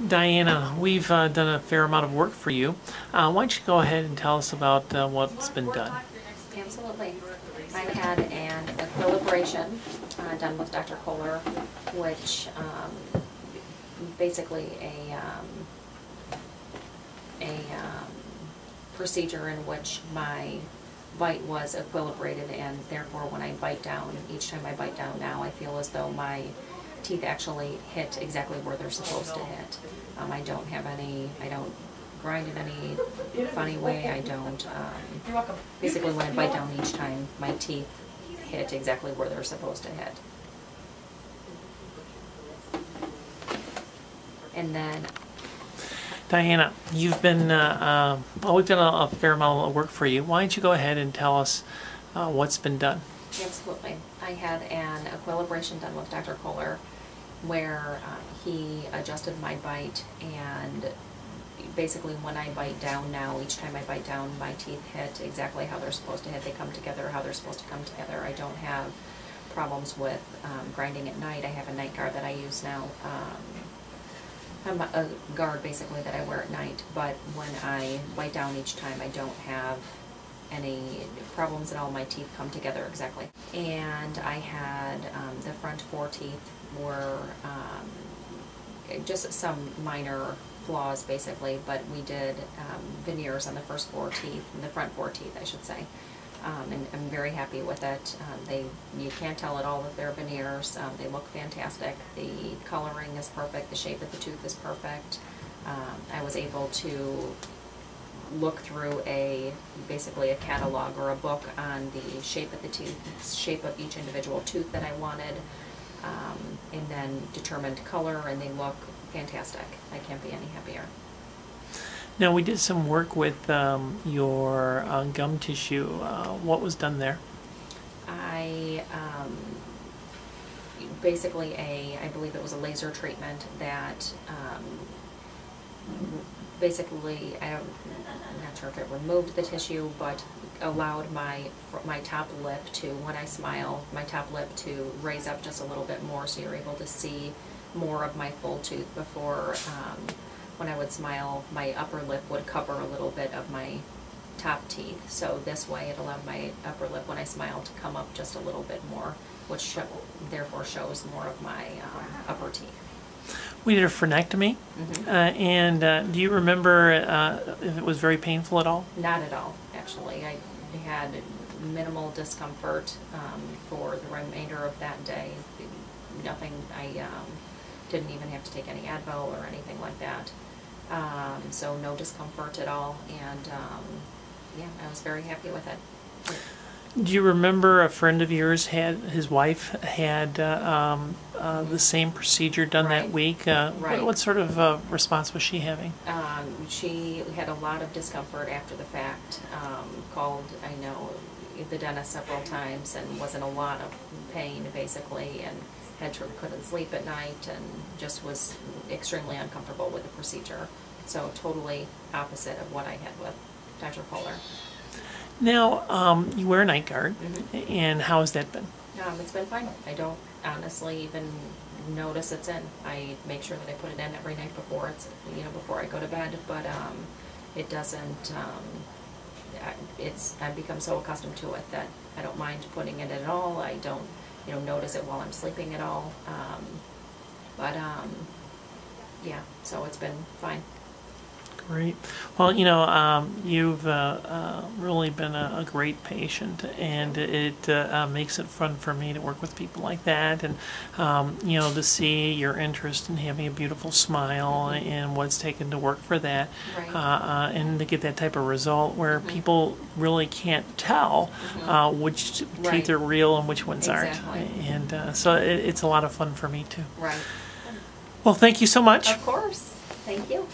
Diana, we've done a fair amount of work for you. Why don't you go ahead and tell us about what's been done? Absolutely. I had an Equilibration done with Dr. Kohler, which basically a procedure in which my bite was equilibrated, and therefore when I bite down, each time I bite down now, I feel as though my teeth actually hit exactly where they're supposed to hit. I don't have any, I don't grind in any funny way, I don't, basically when I bite down each time, my teeth hit exactly where they're supposed to hit. And then Diana, you've been, well, we've done a fair amount of work for you. Why don't you go ahead and tell us what's been done? Absolutely. I had an Equilibration done with Dr. Kohler where he adjusted my bite, and basically when I bite down now, each time I bite down, my teeth hit exactly how they're supposed to hit. They come together how they're supposed to come together. I don't have problems with grinding at night. I have a night guard that I use now. A guard basically that I wear at night, but when I bite down each time, I don't have any problems at all. My teeth come together exactly. And I had the front 4 teeth were just some minor flaws basically, but we did veneers on the first 4 teeth, the front 4 teeth I should say. And I'm very happy with it. You can't tell at all that they're veneers. They look fantastic. The coloring is perfect. The shape of the tooth is perfect. I was able to look through basically a catalog or a book on the shape of the tooth, shape of each individual tooth that I wanted, and then determined color, and they look fantastic. I can't be any happier. Now, we did some work with your gum tissue. What was done there? I basically I believe it was a laser treatment that basically, I'm not sure if it removed the tissue, but allowed my top lip to, when I smile, my top lip to raise up just a little bit more, so you're able to see more of my full tooth. Before, when I would smile, my upper lip would cover a little bit of my top teeth. So this way it allowed my upper lip, when I smile, to come up just a little bit more, which therefore shows more of my upper teeth. We did a frenectomy, and do you remember if it was very painful at all? Not at all, actually. I had minimal discomfort for the remainder of that day. Nothing, I didn't even have to take any Advil or anything like that. So no discomfort at all, and yeah, I was very happy with it. Do you remember a friend of yours his wife had the same procedure done that week? Right. What sort of response was she having? She had a lot of discomfort after the fact. Called, I know, the dentist several times and was in a lot of pain basically, and couldn't sleep at night, and just was extremely uncomfortable with the procedure. So totally opposite of what I had with Dr. Kohler. Now, you wear a night guard, and how has that been? It's been fine. I don't honestly even notice it's in. I make sure that I put it in every night before before I go to bed, but it doesn't, I've become so accustomed to it that I don't mind putting it in at all. I don't, notice it while I'm sleeping at all. Yeah, so it's been fine. Great. Well, you've really been a great patient, and it makes it fun for me to work with people like that, and to see your interest in having a beautiful smile and what's taken to work for that, and to get that type of result where people really can't tell which teeth are real and which ones aren't, and so it's a lot of fun for me too. Right. Well, thank you so much. Of course. Thank you.